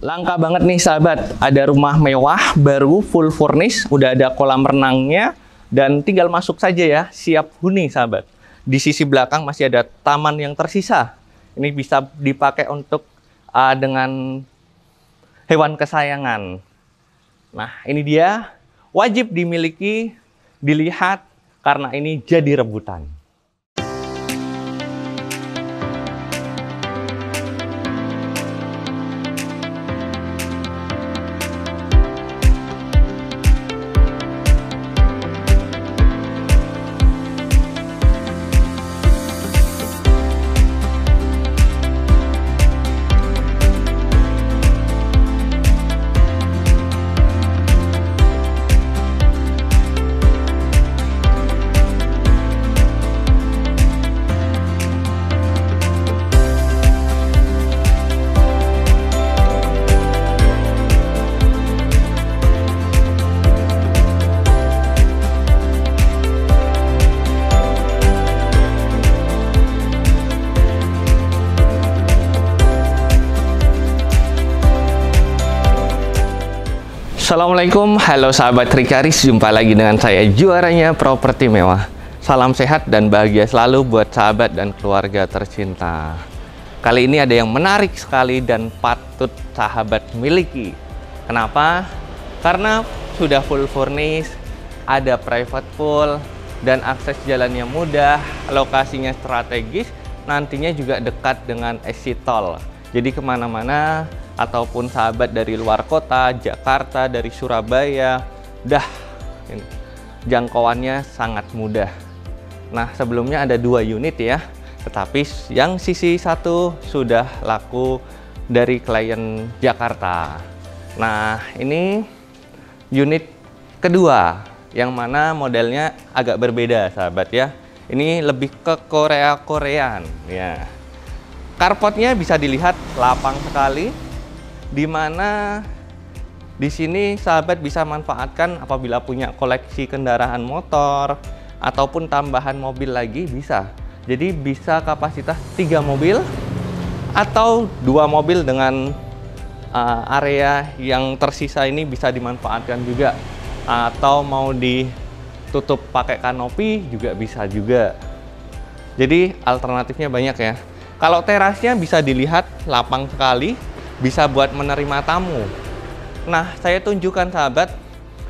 Langka banget nih sahabat, ada rumah mewah baru full furnish, udah ada kolam renangnya dan tinggal masuk saja ya, siap huni sahabat. Di sisi belakang masih ada taman yang tersisa. Ini bisa dipakai untuk dengan hewan kesayangan. Nah, ini dia, wajib dimiliki, dilihat karena ini jadi rebutan. Assalamualaikum, halo sahabat Trikaris, jumpa lagi dengan saya juaranya properti mewah. Salam sehat dan bahagia selalu buat sahabat dan keluarga tercinta. Kali ini ada yang menarik sekali dan patut sahabat miliki. Kenapa? Karena sudah full furnish, ada private pool, dan akses jalannya mudah, lokasinya strategis, nantinya juga dekat dengan exit tol. Jadi kemana-mana, ataupun sahabat dari luar kota, Jakarta, dari Surabaya, ini jangkauannya sangat mudah. Nah, sebelumnya ada 2 unit ya, tetapi yang sisi satu sudah laku dari klien Jakarta. Nah, ini unit kedua, yang mana modelnya agak berbeda sahabat ya. Ini lebih ke Korea-Koreaan ya. Carportnya bisa dilihat lapang sekali, di mana di sini sahabat bisa manfaatkan apabila punya koleksi kendaraan motor ataupun tambahan mobil lagi bisa. Jadi bisa kapasitas 3 mobil atau 2 mobil dengan area yang tersisa ini bisa dimanfaatkan juga, atau mau ditutup pakai kanopi juga bisa juga. Jadi alternatifnya banyak ya. Kalau terasnya bisa dilihat lapang sekali, bisa buat menerima tamu. Nah, saya tunjukkan sahabat,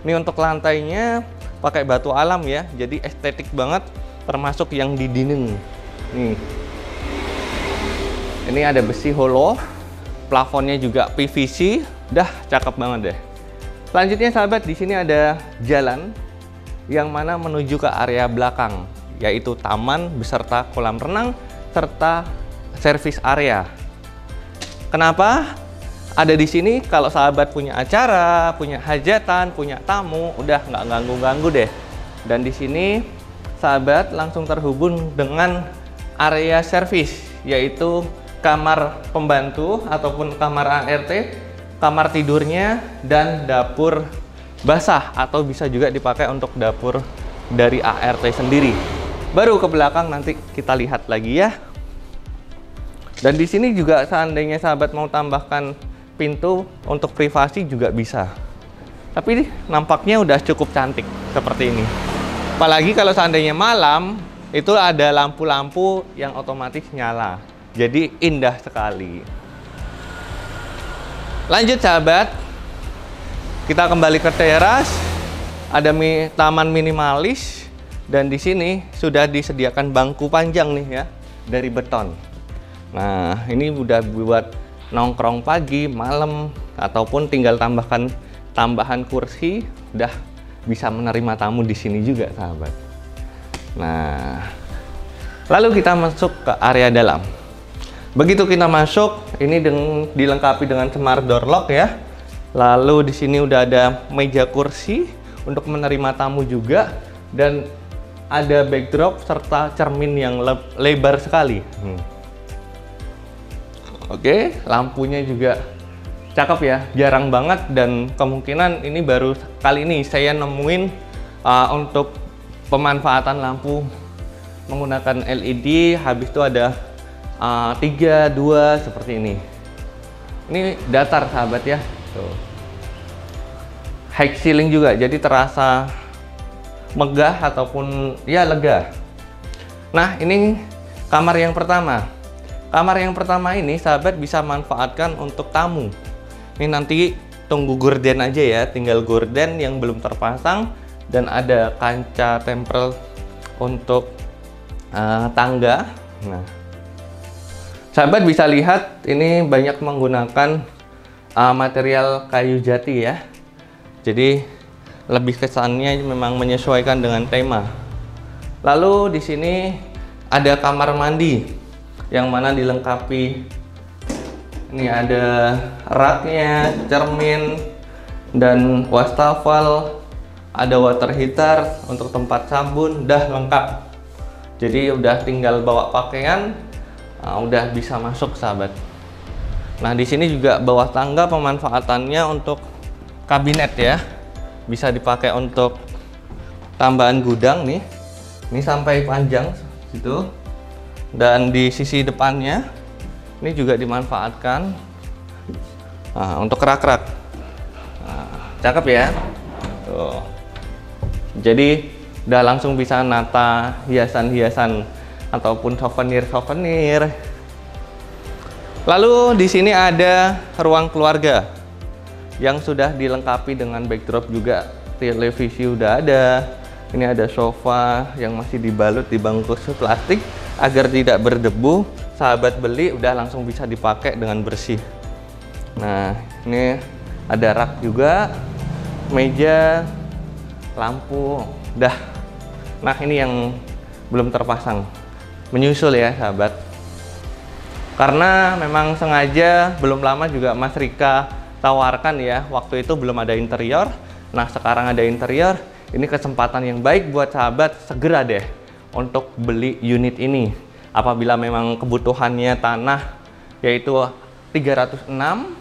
ini untuk lantainya pakai batu alam ya, jadi estetik banget, termasuk yang di dinding. Nih, ini ada besi holo, plafonnya juga PVC, dah cakep banget deh. Selanjutnya sahabat, di sini ada jalan yang mana menuju ke area belakang, yaitu taman beserta kolam renang serta service area. Kenapa ada di sini? Kalau sahabat punya acara, punya hajatan, punya tamu, udah nggak ganggu-ganggu deh. Dan di sini sahabat langsung terhubung dengan area service, yaitu kamar pembantu ataupun kamar ART, kamar tidurnya, dan dapur basah, atau bisa juga dipakai untuk dapur dari ART sendiri. Baru ke belakang nanti kita lihat lagi ya. Dan di sini juga seandainya sahabat mau tambahkan pintu untuk privasi juga bisa. Tapi nampaknya udah cukup cantik seperti ini. Apalagi kalau seandainya malam, itu ada lampu-lampu yang otomatis nyala. Jadi indah sekali. Lanjut sahabat, kita kembali ke teras. Ada taman minimalis, dan di sini sudah disediakan bangku panjang nih ya, dari beton. Nah, ini udah buat nongkrong pagi, malam, ataupun tinggal tambahan kursi, udah bisa menerima tamu di sini juga, sahabat. Nah, lalu kita masuk ke area dalam. Begitu kita masuk, ini dilengkapi dengan smart door lock ya. Lalu di sini udah ada meja kursi untuk menerima tamu juga, dan ada backdrop serta cermin yang lebar sekali. Oke, lampunya juga cakep ya, jarang banget, dan kemungkinan ini baru kali ini saya nemuin untuk pemanfaatan lampu menggunakan LED, habis itu ada 3, 2 seperti ini. Ini datar sahabat ya. Tuh. High ceiling juga, jadi terasa megah ataupun ya lega. Nah, ini kamar yang pertama. Kamar yang pertama ini sahabat bisa manfaatkan untuk tamu. Ini nanti tunggu gorden aja ya, tinggal gorden yang belum terpasang dan ada kaca tempel untuk tangga. Nah, sahabat bisa lihat ini banyak menggunakan material kayu jati ya. Jadi lebih kesannya memang menyesuaikan dengan tema. Lalu di sini ada kamar mandi yang mana dilengkapi ini ada raknya, cermin, dan wastafel, ada water heater untuk tempat sabun, udah lengkap. Jadi udah tinggal bawa pakaian, udah bisa masuk sahabat. Nah di sini juga bawah tangga pemanfaatannya untuk kabinet ya, bisa dipakai untuk tambahan gudang nih. Ini sampai panjang gitu, dan di sisi depannya ini juga dimanfaatkan untuk rak-rak. Cakep ya. Tuh. Jadi udah langsung bisa nata hiasan-hiasan ataupun souvenir-souvenir. Lalu di sini ada ruang keluarga yang sudah dilengkapi dengan backdrop juga, televisi udah ada. Ini ada sofa yang masih dibalut di bungkus plastik agar tidak berdebu. Sahabat beli udah langsung bisa dipakai dengan bersih. Nah, ini ada rak juga, meja, lampu, dah. Nah, ini yang belum terpasang. Menyusul ya, sahabat. Karena memang sengaja belum lama juga Mas Rika tawarkan ya, waktu itu belum ada interior. Nah sekarang ada interior, ini kesempatan yang baik buat sahabat segera deh untuk beli unit ini. Apabila memang kebutuhannya tanah yaitu 306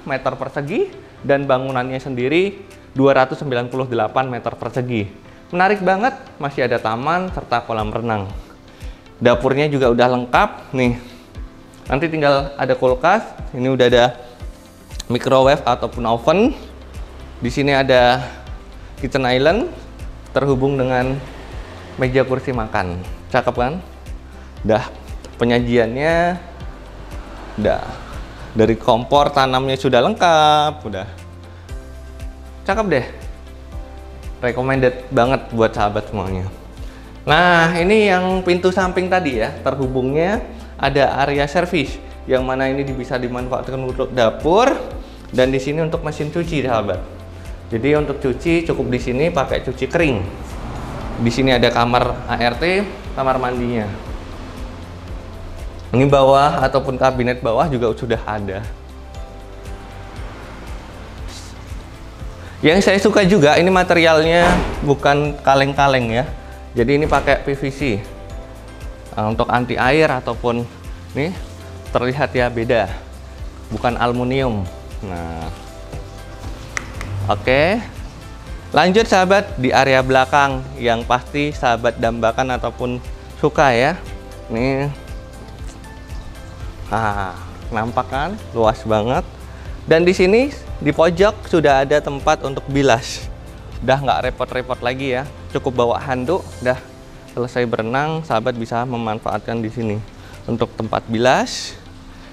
meter persegi dan bangunannya sendiri 298 meter persegi. Menarik banget, masih ada taman serta kolam renang. Dapurnya juga udah lengkap nih. Nanti tinggal ada kulkas, ini udah ada microwave ataupun oven. Di sini ada kitchen island terhubung dengan meja kursi makan. Cakep kan? Dah penyajiannya udah dari kompor tanamnya sudah lengkap, udah. Cakep deh. Recommended banget buat sahabat semuanya. Nah, ini yang pintu samping tadi ya, terhubungnya ada area service yang mana ini bisa dimanfaatkan untuk dapur. Dan di sini untuk mesin cuci, sahabat. Jadi untuk cuci cukup di sini pakai cuci kering. Di sini ada kamar ART, kamar mandinya. Ini bawah ataupun kabinet bawah juga sudah ada. Yang saya suka juga ini materialnya bukan kaleng-kaleng ya. Jadi ini pakai PVC untuk anti air ataupun nih terlihat ya beda, bukan aluminium. Nah, oke. Lanjut sahabat di area belakang yang pasti sahabat dambakan ataupun suka ya. Nih, nampak kan luas banget. Dan di sini di pojok sudah ada tempat untuk bilas. Udah nggak repot-repot lagi ya. Cukup bawa handuk, udah selesai berenang, sahabat bisa memanfaatkan di sini untuk tempat bilas.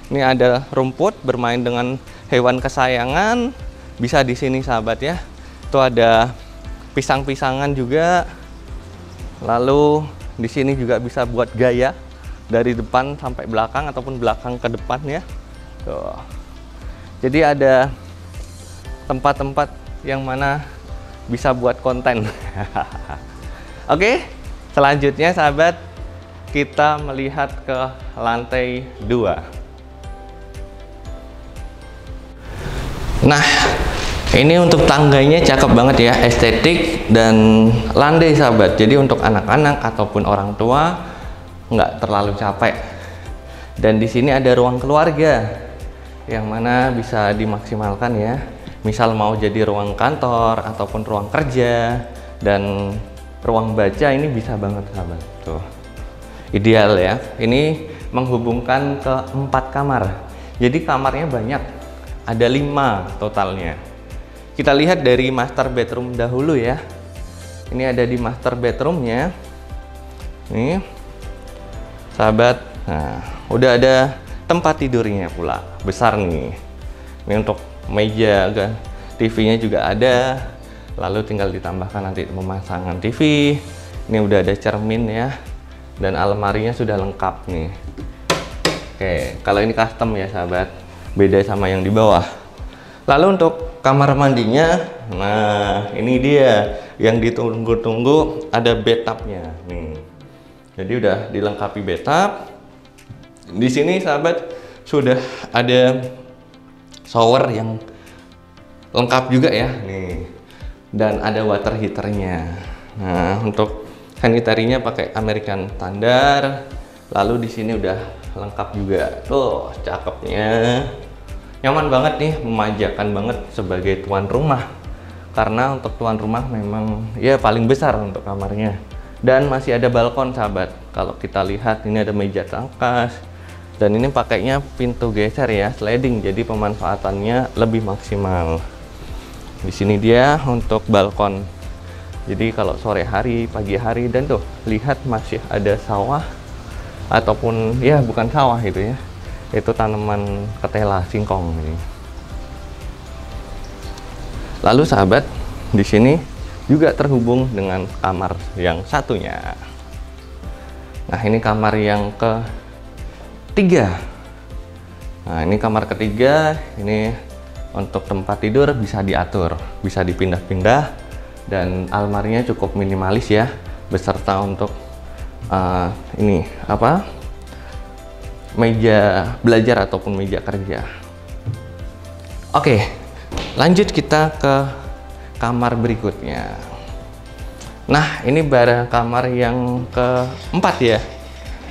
Ini ada rumput bermain dengan hewan kesayangan, bisa di sini sahabat ya. Itu ada pisang-pisangan juga. Lalu di sini juga bisa buat gaya dari depan sampai belakang ataupun belakang ke depan ya. Tuh. Jadi ada tempat-tempat yang mana bisa buat konten. Oke, selanjutnya sahabat kita melihat ke lantai 2. Nah, ini untuk tangganya cakep banget ya, estetik dan landai sahabat. Jadi untuk anak-anak ataupun orang tua nggak terlalu capek. Dan di sini ada ruang keluarga yang mana bisa dimaksimalkan ya. Misal mau jadi ruang kantor ataupun ruang kerja dan ruang baca, ini bisa banget sahabat. Tuh, ideal ya. Ini menghubungkan ke 4 kamar. Jadi kamarnya banyak. ada 5 totalnya. Kita lihat dari master bedroom dahulu ya. Ini ada di master bedroomnya. Nih, sahabat. Nah, udah ada tempat tidurnya pula, besar nih. Ini untuk meja, TV-nya juga ada. Lalu tinggal ditambahkan nanti pemasangan TV. Ini udah ada cermin ya. Dan almarinya sudah lengkap nih. Oke, kalau ini custom ya sahabat. Beda sama yang di bawah. Lalu untuk kamar mandinya, nah ini dia yang ditunggu-tunggu, ada bathtubnya nih. Jadi udah dilengkapi bathtub. Di sini sahabat sudah ada shower yang lengkap juga ya nih, dan ada water heaternya. Nah untuk sanitarinya pakai American standar. Lalu di sini udah lengkap juga tuh, cakepnya, nyaman banget nih, memanjakan banget sebagai tuan rumah. Karena untuk tuan rumah memang ya paling besar untuk kamarnya. Dan masih ada balkon sahabat. Kalau kita lihat ini ada meja tangkas. Dan ini pakainya pintu geser ya, sliding, jadi pemanfaatannya lebih maksimal. Di sini dia untuk balkon. Jadi kalau sore hari, pagi hari, dan tuh lihat masih ada sawah ataupun ya bukan sawah itu ya, itu tanaman ketela singkong ini. Lalu sahabat, di sini juga terhubung dengan kamar yang satunya. Nah ini kamar yang ketiga. Nah ini kamar ketiga, ini untuk tempat tidur bisa diatur, bisa dipindah-pindah, dan almarinya cukup minimalis ya, beserta untuk ini apa, meja belajar ataupun meja kerja. Oke, lanjut kita ke kamar berikutnya. Nah ini barang kamar yang keempat ya.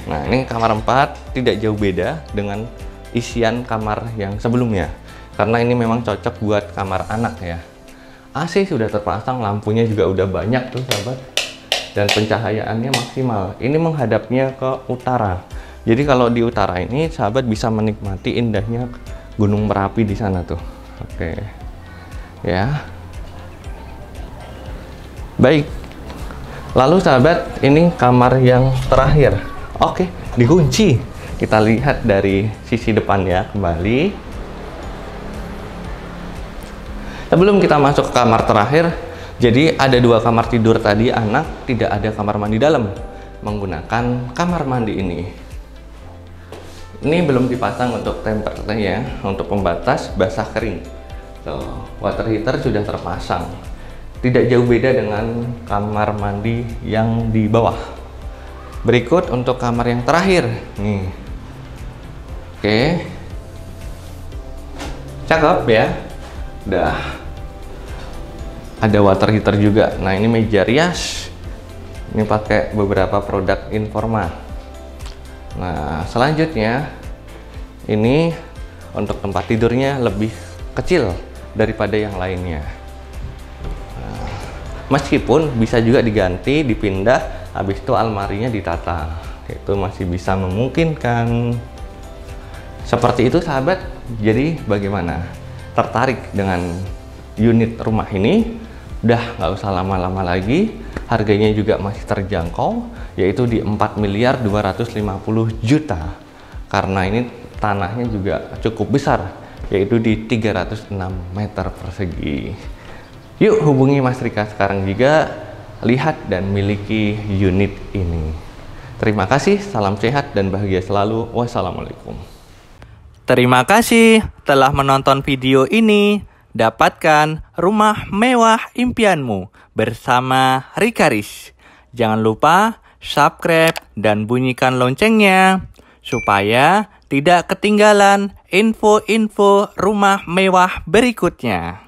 Nah ini kamar 4, tidak jauh beda dengan isian kamar yang sebelumnya, karena ini memang cocok buat kamar anak ya. AC sudah terpasang, lampunya juga udah banyak tuh sahabat, dan pencahayaannya maksimal. Ini menghadapnya ke utara, jadi kalau di utara ini sahabat bisa menikmati indahnya Gunung Merapi di sana tuh. Oke ya, baik. Lalu sahabat, ini kamar yang terakhir. Oke, dikunci. Kita lihat dari sisi depannya kembali. Sebelum kita masuk ke kamar terakhir, jadi ada 2 kamar tidur tadi anak, tidak ada kamar mandi dalam. Menggunakan kamar mandi ini. Ini belum dipasang untuk tempernya ya, untuk pembatas basah kering. Tuh, water heater sudah terpasang. Tidak jauh beda dengan kamar mandi yang di bawah. Berikut untuk kamar yang terakhir nih. Oke, cakep ya. Udah ada water heater juga. Nah ini meja rias, ini pakai beberapa produk Informa. Nah selanjutnya ini untuk tempat tidurnya lebih kecil daripada yang lainnya. Nah, meskipun bisa juga diganti, dipindah, habis itu almarinya ditata, itu masih bisa memungkinkan. Seperti itu sahabat. Jadi bagaimana? Tertarik dengan unit rumah ini? Udah nggak usah lama-lama lagi, harganya juga masih terjangkau, yaitu di 4.250.000.000, karena ini tanahnya juga cukup besar, yaitu di 306 meter persegi. Yuk hubungi Mas Rika sekarang juga, lihat dan miliki unit ini. Terima kasih, salam sehat dan bahagia selalu. Wassalamualaikum. Terima kasih telah menonton video ini. Dapatkan rumah mewah impianmu bersama Rikaris. Jangan lupa subscribe dan bunyikan loncengnya supaya tidak ketinggalan info-info rumah mewah berikutnya.